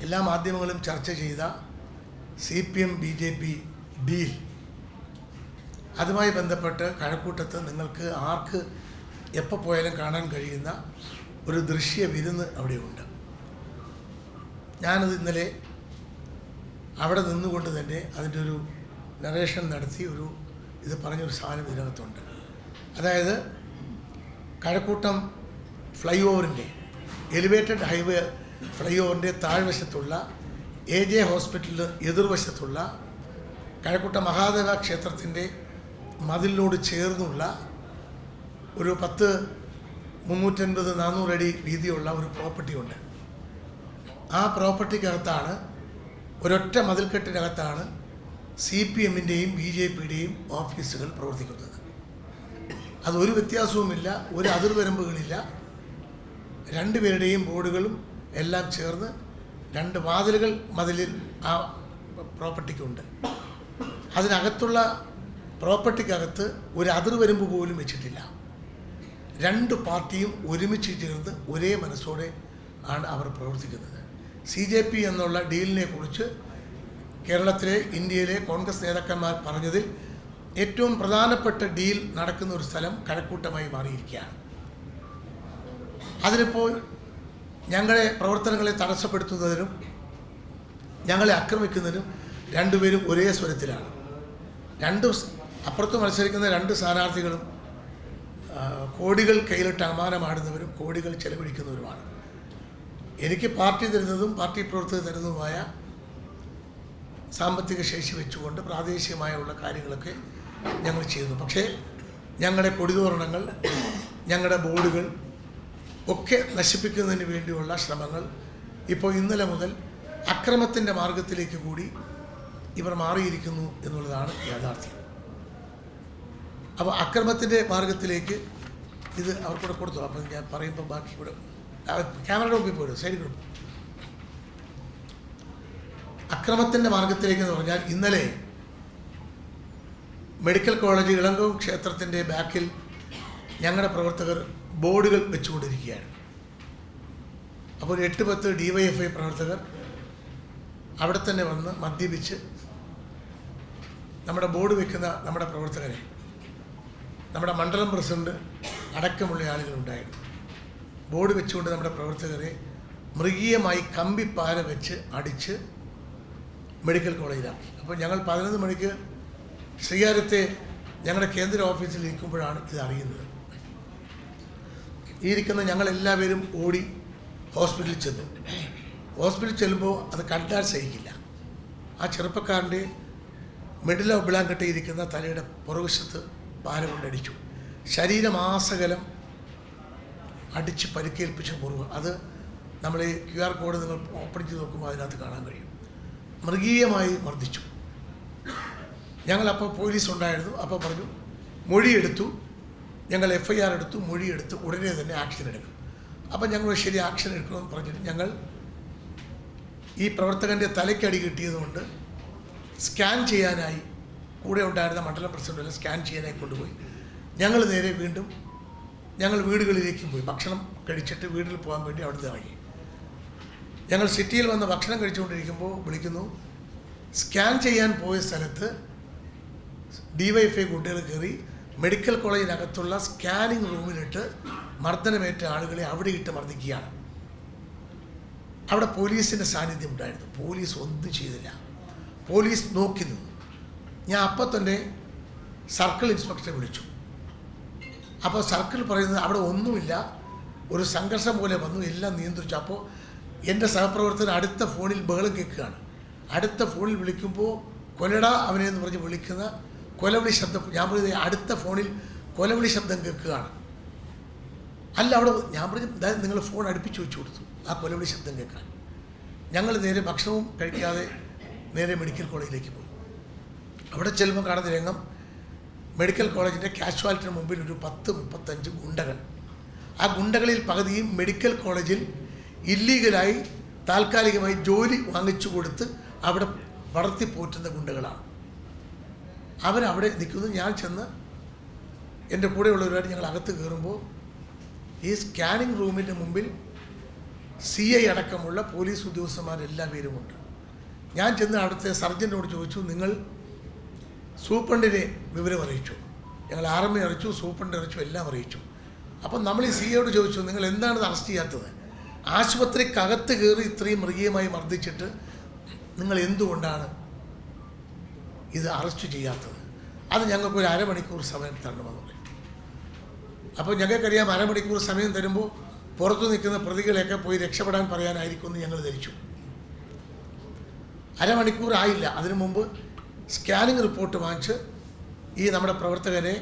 എല്ലാ മാധ്യമങ്ങളും ചർച്ച ചെയ്ത CPM BJP ഡീൽ, അതുമായി ബന്ധപ്പെട്ട് കഴക്കൂട്ടത്ത് നിങ്ങൾക്ക് ആർക്ക് എപ്പോൾ പോയാലും കാണാൻ കഴിയുന്ന ഒരു ദൃശ്യ വിരുന്ന് അവിടെയുണ്ട്. ഞാനത് ഇന്നലെ അവിടെ നിന്നുകൊണ്ട് തന്നെ അതിൻ്റെ ഒരു നറേഷൻ നടത്തി ഇത് പറഞ്ഞൊരു സാധനം ഇതിനകത്തുണ്ട്. അതായത് കഴക്കൂട്ടം ഫ്ലൈ ഓവറിൻ്റെ എലിവേറ്റഡ് ഹൈവേ ഫ്ലൈ ഓവറിൻ്റെ താഴ്വശത്തുള്ള AJ ഹോസ്പിറ്റലിന് എതിർവശത്തുള്ള കഴക്കൂട്ടം മഹാദേവ ക്ഷേത്രത്തിൻ്റെ മതിലിനോട് ചേർന്നുള്ള ഒരു 350-400 അടി വീതിയുള്ള ഒരു പ്രോപ്പർട്ടി ഉണ്ട്. ആ പ്രോപ്പർട്ടിക്കകത്താണ്, ഒരൊറ്റ മതിൽക്കെട്ടിനകത്താണ് CPMൻ്റെയും BJPയുടെയും ഓഫീസുകൾ പ്രവർത്തിക്കുന്നത്. അതൊരു വ്യത്യാസവുമില്ല, ഒരു അതിർവരമ്പുകളില്ല. രണ്ടുപേരുടെയും ബോർഡുകളും എല്ലാം ചേർന്ന് 2 വാതിലുകൾ മതിലിൽ ആ പ്രോപ്പർട്ടിക്കുണ്ട്. അതിനകത്തുള്ള പ്രോപ്പർട്ടിക്കകത്ത് ഒരു അതിർവരമ്പ് പോലും വെച്ചിട്ടില്ല. 2 പാർട്ടിയും ഒരുമിച്ച് ചേർന്ന് ഒരേ മനസ്സോടെ ആണ് അവർ പ്രവർത്തിക്കുന്നത്. CJP എന്നുള്ള ഡീലിനെ കുറിച്ച് കേരളത്തിലെ, ഇന്ത്യയിലെ കോൺഗ്രസ് നേതാക്കന്മാർ പറഞ്ഞതിൽ ഏറ്റവും പ്രധാനപ്പെട്ട ഡീൽ നടക്കുന്ന ഒരു സ്ഥലം കഴക്കൂട്ടമായി മാറിയിരിക്കുകയാണ്. അതിലിപ്പോൾ ഞങ്ങളെ പ്രവർത്തനങ്ങളെ തടസ്സപ്പെടുത്തുന്നതിനും ഞങ്ങളെ ആക്രമിക്കുന്നതിനും രണ്ടുപേരും ഒരേ സ്വരത്തിലാണ്. അപ്പുറത്ത് മത്സരിക്കുന്ന 2 സ്ഥാനാർത്ഥികളും കോടികൾ കയ്യിലിട്ട് അമാനമാടുന്നവരും കോടികൾ ചെലവഴിക്കുന്നവരുമാണ്. എനിക്ക് പാർട്ടി തരുന്നതും പാർട്ടി പ്രവർത്തകർ തരുന്നതുമായ സാമ്പത്തിക ശേഷി വെച്ചുകൊണ്ട് പ്രാദേശികമായുള്ള കാര്യങ്ങളൊക്കെ ഞങ്ങൾ ചെയ്യുന്നു. പക്ഷേ ഞങ്ങളുടെ കൊടിതോരണങ്ങൾ, ഞങ്ങളുടെ ബോർഡുകൾ ഒക്കെ നശിപ്പിക്കുന്നതിന് വേണ്ടിയുള്ള ശ്രമങ്ങൾ ഇപ്പോൾ ഇന്നലെ മുതൽ അക്രമത്തിൻ്റെ മാർഗത്തിലേക്ക് കൂടി ഇവർ മാറിയിരിക്കുന്നു എന്നുള്ളതാണ് യാഥാർത്ഥ്യം. അപ്പോൾ അക്രമത്തിൻ്റെ മാർഗത്തിലേക്ക് ഇത് അവർക്കൂടെ കൊടുത്തു. അപ്പം ഞാൻ പറയുമ്പോൾ ബാക്കി ഇവിടെ ക്യാമറയുടെ മുമ്പിൽ പോയിട്ട് സൈഡിൽ കൊടുക്കും. അക്രമത്തിൻ്റെ മാർഗത്തിലേക്ക് എന്ന് പറഞ്ഞാൽ ഇന്നലെ മെഡിക്കൽ കോളേജ് ഇളങ്കോം ക്ഷേത്രത്തിൻ്റെ ബാക്കിൽ ഞങ്ങളുടെ പ്രവർത്തകർ ബോർഡുകൾ വെച്ചുകൊണ്ടിരിക്കുകയാണ്. അപ്പോൾ ഒരു 8-10 DYFI പ്രവർത്തകർ അവിടെ തന്നെ വന്ന് മദ്യപിച്ച് നമ്മുടെ ബോർഡ് വെക്കുന്ന നമ്മുടെ പ്രവർത്തകരെ, നമ്മുടെ മണ്ഡലം പ്രസിഡന്റ് അടക്കമുള്ള ആളുകളുണ്ടായിരുന്നു. ബോർഡ് വെച്ചുകൊണ്ട് നമ്മുടെ പ്രവർത്തകരെ മൃഗീയമായി കമ്പിപ്പാര വെച്ച് അടിച്ച് മെഡിക്കൽ കോളേജിലാക്കി. അപ്പോൾ ഞങ്ങൾ 11 മണിക്ക് ശ്രീകാര്യത്തെ ഞങ്ങളുടെ കേന്ദ്ര ഓഫീസിൽ ഇരിക്കുമ്പോഴാണ് ഇത് അറിയുന്നത്. ഈ ഇരിക്കുന്ന ഞങ്ങളെല്ലാവരും ഓടി ഹോസ്പിറ്റലിൽ ചെന്നു. ഹോസ്പിറ്റലിൽ ചെല്ലുമ്പോൾ അത് കണ്ടാൽ സഹിക്കില്ല. ആ ചെറുപ്പക്കാരൻ്റെ മിഡിൽ ഓഫ് ബ്ലാങ്കറ്റ് ഇരിക്കുന്ന തലയുടെ പുറകുവശത്ത് പാര കൊണ്ടടിച്ചു. ശരീരമാസകലം അടിച്ച് പരിക്കേൽപ്പിച്ച മുറിവ്. അത് നമ്മൾ QR കോഡ് നിങ്ങൾ ഓപ്പൺ ചെയ്ത് നോക്കുമ്പോൾ അതിനകത്ത് കാണാൻ കഴിയും. മൃഗീയമായി മർദ്ദിച്ചു. ഞങ്ങളപ്പോൾ പോലീസ് ഉണ്ടായിരുന്നു. അപ്പോൾ പറഞ്ഞു മൊഴിയെടുത്തു, ഞങ്ങൾ FIR എടുത്തു, മൊഴിയെടുത്ത് ഉടനെ തന്നെ ആക്ഷൻ എടുക്കും. അപ്പം ഞങ്ങൾ ശരി ആക്ഷൻ എടുക്കണമെന്ന് പറഞ്ഞിട്ട് ഞങ്ങൾ ഈ പ്രവർത്തകൻ്റെ തലയ്ക്കടി കിട്ടിയതുകൊണ്ട് സ്കാൻ ചെയ്യാനായി കൂടെ ഉണ്ടായിരുന്ന മണ്ഡലം പ്രസിഡന്റ് സ്കാൻ ചെയ്യാനായി കൊണ്ടുപോയി. ഞങ്ങൾ നേരെ വീണ്ടും ഞങ്ങൾ വീടുകളിലേക്കും പോയി. ഭക്ഷണം കഴിച്ചിട്ട് വീട്ടിൽ പോകാൻ വേണ്ടി അവിടെ നിന്ന് ഇറങ്ങി. ഞങ്ങൾ സിറ്റിയിൽ വന്ന് ഭക്ഷണം കഴിച്ചുകൊണ്ടിരിക്കുമ്പോൾ വിളിക്കുന്നു, സ്കാൻ ചെയ്യാൻ പോയ സ്ഥലത്ത് DYFI കുട്ടികൾ കയറി മെഡിക്കൽ കോളേജിനകത്തുള്ള സ്കാനിങ് റൂമിലിട്ട് മർദ്ദനമേറ്റ ആളുകളെ അവിടെ ഇട്ട് മർദ്ദിക്കുകയാണ്. അവിടെ പോലീസിൻ്റെ സാന്നിധ്യം ഉണ്ടായിരുന്നു. പോലീസ് ഒന്നും ചെയ്തില്ല. പോലീസ് നോക്കി നിന്നു. ഞാൻ അപ്പം തന്നെ സർക്കിൾ ഇൻസ്പെക്ടറെ വിളിച്ചു. അപ്പോൾ സർക്കിൾ പറയുന്നത് അവിടെ ഒന്നുമില്ല, ഒരു സംഘർഷം പോലെ വന്നു, എല്ലാം നിയന്ത്രിച്ചു. അപ്പോൾ എൻ്റെ സഹപ്രവർത്തകൻ അടുത്ത ഫോണിൽ ബഹളം കേൾക്കുകയാണ്. അടുത്ത ഫോണിൽ വിളിക്കുമ്പോൾ കൊലടാ അവനെ എന്ന് പറഞ്ഞ് വിളിക്കുന്ന കൊലവിളി ശബ്ദം. ഞാൻ പറഞ്ഞത് അടുത്ത ഫോണിൽ കൊലവിളി ശബ്ദം കേൾക്കുകയാണ്. അല്ല അവിടെ ഞാൻ പറഞ്ഞു നിങ്ങൾ ഫോൺ അടുപ്പിച്ച് വെച്ച് കൊടുത്തു ആ കൊലവിളി ശബ്ദം കേൾക്കാൻ. ഞങ്ങൾ നേരെ ഭക്ഷണവും കഴിക്കാതെ നേരെ മെഡിക്കൽ കോളേജിലേക്ക് പോയി. അവിടെ ചെല്ലുമ്പോൾ കാണുന്ന രംഗം, മെഡിക്കൽ കോളേജിൻ്റെ കാഷ്വാലിറ്റിന് മുമ്പിൽ ഒരു 10-35 ഗുണ്ടകൾ. ആ ഗുണ്ടകളിൽ പകുതിയും മെഡിക്കൽ കോളേജിൽ ഇല്ലീഗലായി താൽക്കാലികമായി ജോലി വാങ്ങിച്ചു കൊടുത്ത് അവിടെ വളർത്തിപ്പോറ്റുന്ന ഗുണ്ടകളാണ്. അവരവിടെ നിൽക്കുന്നു. ഞാൻ ചെന്ന് എൻ്റെ കൂടെയുള്ളവരുമായിട്ട് ഞങ്ങൾ അകത്ത് കയറുമ്പോൾ ഈ സ്കാനിങ് റൂമിൻ്റെ മുമ്പിൽ CI അടക്കമുള്ള പോലീസ് ഉദ്യോഗസ്ഥന്മാരെല്ലാ പേരുമുണ്ട്. ഞാൻ ചെന്ന് അവിടുത്തെ സർജനോട് ചോദിച്ചു, നിങ്ങൾ സൂപ്രണ്ടിനെ വിവരം അറിയിച്ചു? ഞങ്ങൾ ആർമി അറിയിച്ചു, സൂപ്രണ്ട് അറിയിച്ചു, എല്ലാം അറിയിച്ചു. അപ്പം നമ്മൾ ഈ CIയോട് ചോദിച്ചു, നിങ്ങൾ എന്താണ് ഇത് അറസ്റ്റ് ചെയ്യാത്തത്? ആശുപത്രിക്കകത്ത് കയറി ഇത്രയും മൃഗീയമായി മർദ്ദിച്ചിട്ട് നിങ്ങൾ എന്തുകൊണ്ടാണ് ഇത് അറസ്റ്റ് ചെയ്യാത്തത്? അത് ഞങ്ങൾക്കൊരു അരമണിക്കൂർ സമയം തരണമെന്ന് പറയും. അപ്പോൾ ഞങ്ങൾക്കറിയാം അരമണിക്കൂർ സമയം തരുമ്പോൾ പുറത്തു നിൽക്കുന്ന പ്രതികളെയൊക്കെ പോയി രക്ഷപ്പെടാൻ പറയാനായിരിക്കുമെന്ന് ഞങ്ങൾ ധരിച്ചു. അരമണിക്കൂർ ആയില്ല. അതിനു മുമ്പ് സ്കാനിങ് റിപ്പോർട്ട് വാങ്ങിച്ച് ഈ നമ്മുടെ പ്രവർത്തകരെ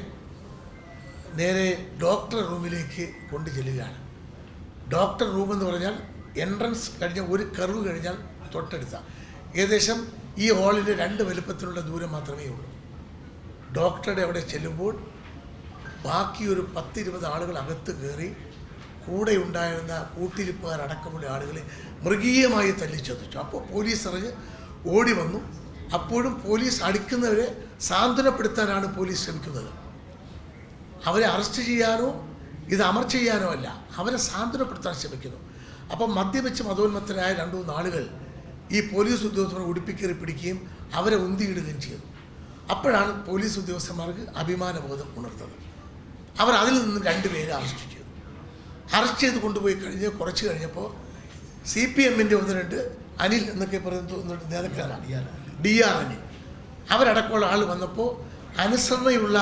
നേരെ ഡോക്ടർ റൂമിലേക്ക് കൊണ്ടു ചെല്ലുകയാണ്. ഡോക്ടർ റൂം എന്ന് പറഞ്ഞാൽ എൻട്രൻസ് കഴിഞ്ഞ ഒരു കർവ് കഴിഞ്ഞാൽ തൊട്ടടുത്ത ഏകദേശം ഈ ഹാളിൻ്റെ 2 വലുപ്പത്തിലുള്ള ദൂരം മാത്രമേ ഉള്ളൂ. ഡോക്ടറുടെ അവിടെ ചെല്ലുമ്പോൾ ബാക്കി ഒരു 10-20 ആളുകൾ അകത്ത് കയറി കൂടെ ഉണ്ടായിരുന്ന കൂട്ടിരിപ്പുകാരടക്കമുള്ള ആളുകളെ മൃഗീയമായി തല്ലിച്ചതച്ചു. അപ്പോൾ പോലീസ് അറിഞ്ഞ് ഓടി വന്നു. അപ്പോഴും പോലീസ് അടിക്കുന്നവരെ സാന്ത്വനപ്പെടുത്താനാണ് പോലീസ് ശ്രമിക്കുന്നത്. അവരെ അറസ്റ്റ് ചെയ്യാനോ ഇത് അമർ ചെയ്യാനോ അല്ല, അവരെ സാന്ത്വനപ്പെടുത്താൻ ശ്രമിക്കുന്നു. അപ്പം മദ്യപിച്ച് മതോന്മത്തരായ 2-3 ആളുകൾ ഈ പോലീസ് ഉദ്യോഗസ്ഥരെ ഉടുപ്പിക്കേറി പിടിക്കുകയും അവരെ ഉന്തിയിടുകയും ചെയ്തു. അപ്പോഴാണ് പോലീസ് ഉദ്യോഗസ്ഥന്മാർക്ക് അഭിമാനബോധം ഉണർത്തത്. അവർ അതിൽ നിന്ന് 2 പേരെ അറസ്റ്റ് ചെയ്തു. അറസ്റ്റ് ചെയ്ത് കൊണ്ടുപോയി കുറച്ച് കഴിഞ്ഞപ്പോൾ CPMൻ്റെ 1-2 അനിൽ എന്നൊക്കെ പറയുന്ന നേതാക്കളാണ്, DR അനിൽ, അവരടക്കമുള്ള ആൾ വന്നപ്പോൾ അനുസരണയുള്ള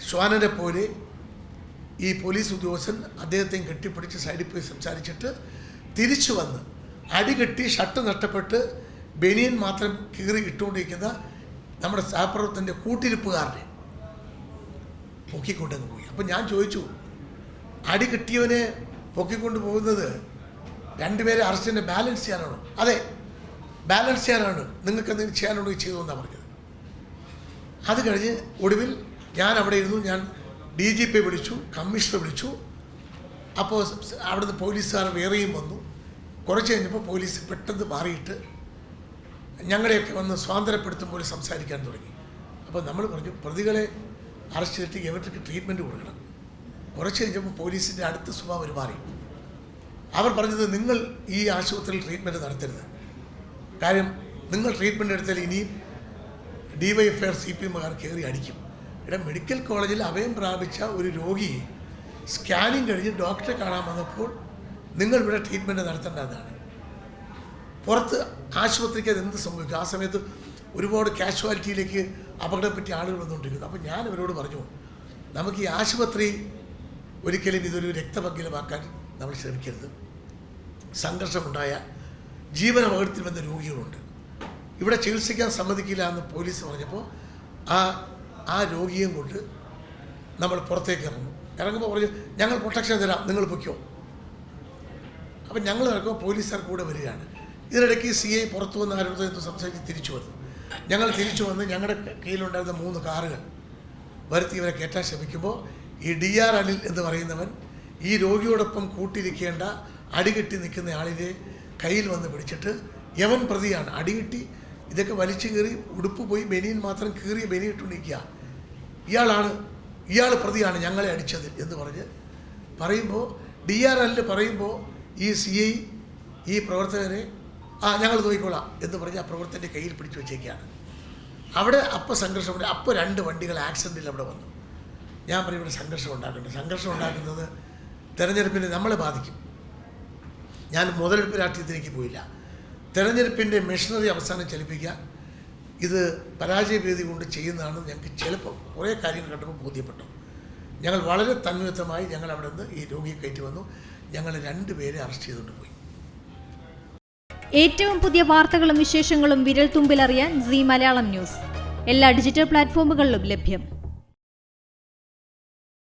ശ്വാനനെ പോലെ ഈ പോലീസ് ഉദ്യോഗസ്ഥൻ അദ്ദേഹത്തെയും കെട്ടിപ്പിടിച്ച് സൈഡിൽ പോയി സംസാരിച്ചിട്ട് തിരിച്ചു വന്ന് അടികെട്ടി ഷർട്ട് നഷ്ടപ്പെട്ട് ബനിയൻ മാത്രം കീറി ഇട്ടുകൊണ്ടിരിക്കുന്ന നമ്മുടെ സഹപ്രവർത്തകൻ്റെ കൂട്ടിരിപ്പുകാരനെ പൊക്കിക്കൊണ്ടങ്ങ് പോയി. അപ്പം ഞാൻ ചോദിച്ചു, അടി കിട്ടിയവനെ പൊക്കിക്കൊണ്ട് പോകുന്നത് 2 പേരെ അറസ്റ്റിനെ ബാലൻസ് ചെയ്യാനാണോ? അതെ, ബാലൻസ് ചെയ്യാനാണ്. നിങ്ങൾക്ക് എന്തെങ്കിലും ചെയ്യാനുണ്ടോ ചെയ്തു എന്നാണ് പറഞ്ഞത്. അത് കഴിഞ്ഞ് ഒടുവിൽ ഞാൻ അവിടെ ഇരുന്നു. ഞാൻ DGP വിളിച്ചു, കമ്മീഷണർ വിളിച്ചു. അപ്പോൾ അവിടുന്ന് പോലീസുകാർ വേറെയും വന്നു. കുറച്ച് കഴിഞ്ഞപ്പോൾ പോലീസ് പെട്ടെന്ന് മാറിയിട്ട് ഞങ്ങളെയൊക്കെ വന്ന് സ്വാതന്ത്ര്യപ്പെടുത്തുമ്പോൾ സംസാരിക്കാൻ തുടങ്ങി. അപ്പോൾ നമ്മൾ പറഞ്ഞു, പ്രതികളെ അറസ്റ്റ് ചെയ്തിട്ട് ഇവർക്ക് ട്രീറ്റ്മെൻറ്റ് കൊടുക്കണം. കുറച്ച് കഴിഞ്ഞപ്പോൾ പോലീസിൻ്റെ അടുത്ത സ്വഭാവം മാറി. അവർ പറഞ്ഞത്, നിങ്ങൾ ഈ ആശുപത്രിയിൽ ട്രീറ്റ്മെൻറ്റ് നടത്തരുത്. കാര്യം നിങ്ങൾ ട്രീറ്റ്മെൻറ്റ് എടുത്താൽ ഇനിയും DYFI CPMകാർ കയറി അടിക്കും. ഇവിടെ മെഡിക്കൽ കോളേജിൽ അഭയം പ്രാപിച്ച ഒരു രോഗി സ്കാനിങ് കഴിഞ്ഞ് ഡോക്ടറെ കാണാൻ വന്നപ്പോൾ നിങ്ങൾ ഇവിടെ ട്രീറ്റ്മെൻറ്റ് നടത്തേണ്ടതാണ്. പുറത്ത് ആശുപത്രിക്ക് അത് എന്ത് സംഭവിക്കും? ആ സമയത്ത് ഒരുപാട് കാഷ്വാലിറ്റിയിലേക്ക് അപകടപ്പെട്ടിയ ആളുകൾ വന്നുകൊണ്ടിരിക്കുന്നു. അപ്പോൾ ഞാൻ ഇവരോട് പറഞ്ഞു, നമുക്ക് ഈ ആശുപത്രി ഒരിക്കലും ഇതൊരു രക്തപങ്കിലമാക്കാൻ നമ്മൾ ശ്രമിക്കരുത്. സംഘർഷമുണ്ടായ ജീവനപകടത്തിൽ വന്ന രോഗികളുണ്ട്, ഇവിടെ ചികിത്സിക്കാൻ സമ്മതിക്കില്ല എന്ന് പോലീസ് പറഞ്ഞപ്പോൾ ആ രോഗിയും കൊണ്ട് നമ്മൾ പുറത്തേക്ക് ഇറങ്ങുമ്പോൾ പറഞ്ഞു, ഞങ്ങൾ പ്രൊട്ടക്ഷൻ തരാം, നിങ്ങൾ പൊയ്ക്കോ. അപ്പം ഞങ്ങൾ ഇറക്കുമ്പോൾ പോലീസുകാർ കൂടെ വരികയാണ്. ഇതിനിടയ്ക്ക് CI പുറത്തു വന്ന് ആരോഗ്യത്തിൽ സംസാരിച്ച് തിരിച്ചു വന്നു. ഞങ്ങൾ തിരിച്ചു വന്ന് ഞങ്ങളുടെ കയ്യിലുണ്ടായിരുന്ന 3 കാറുകൾ വരുത്തി ഇവരെ കയറ്റാൻ ശ്രമിക്കുമ്പോൾ ഈ DR അനിൽ എന്ന് പറയുന്നവൻ ഈ രോഗിയോടൊപ്പം കൂട്ടിരിക്കേണ്ട അടികെട്ടി നിൽക്കുന്ന ആളിനെ കയ്യിൽ വന്ന് പിടിച്ചിട്ട് യവൻ പ്രതിയാണ്, അടികെട്ടി ഇതൊക്കെ വലിച്ചു കീറി ഉടുപ്പ് പോയി ബനിയൻ മാത്രം കീറിയ ബനിയിട്ടുണ്ടിരിക്കുക, ഇയാൾ പ്രതിയാണ് ഞങ്ങളെ അടിച്ചത് എന്ന് പറയുമ്പോൾ DR അനിൽ പറയുമ്പോൾ ഈ CI ഈ പ്രവർത്തകരെ ഞങ്ങൾ നോക്കിക്കോളാം എന്ന് പറഞ്ഞ് ആ പ്രവർത്തകൻ്റെ കയ്യിൽ പിടിച്ചു വെച്ചേക്കാണ്. അവിടെ അപ്പോൾ സംഘർഷമുണ്ട്. അപ്പോൾ 2 വണ്ടികൾ ആക്സിഡൻറ്റിൽ അവിടെ വന്നു. ഞാൻ പറയും, ഇവിടെ സംഘർഷം ഉണ്ടാക്കുന്നത് തെരഞ്ഞെടുപ്പിനെ നമ്മളെ ബാധിക്കും. ഞാൻ മുതലെടുപ്പ് രാഷ്ട്രീയത്തിലേക്ക് പോയില്ല. തെരഞ്ഞെടുപ്പിൻ്റെ മെഷീനറി അവസാനം ചലിപ്പിക്കാൻ ഇത് പരാജയഭീതി കൊണ്ട് ചെയ്യുന്നതാണ്. ഞങ്ങൾക്ക് ചിലപ്പോൾ കുറേ കാര്യങ്ങൾ കണ്ടപ്പോൾ ബോധ്യപ്പെട്ടു. ഞങ്ങൾ വളരെ തന്മയത്തമായി ഞങ്ങൾ അവിടെ നിന്ന് ഈ രോഗിയെ കയറ്റി വന്നു. ഞങ്ങൾ 2 പേരെ അറസ്റ്റ് ചെയ്തുകൊണ്ട് പോയി. ഏറ്റവും പുതിയ വാർത്തകളും വിശേഷങ്ങളും വിരൽ തുമ്പിലറിയാൻ Zee മലയാളം ന്യൂസ് എല്ലാ ഡിജിറ്റൽ പ്ലാറ്റ്ഫോമുകളിലും ലഭ്യം.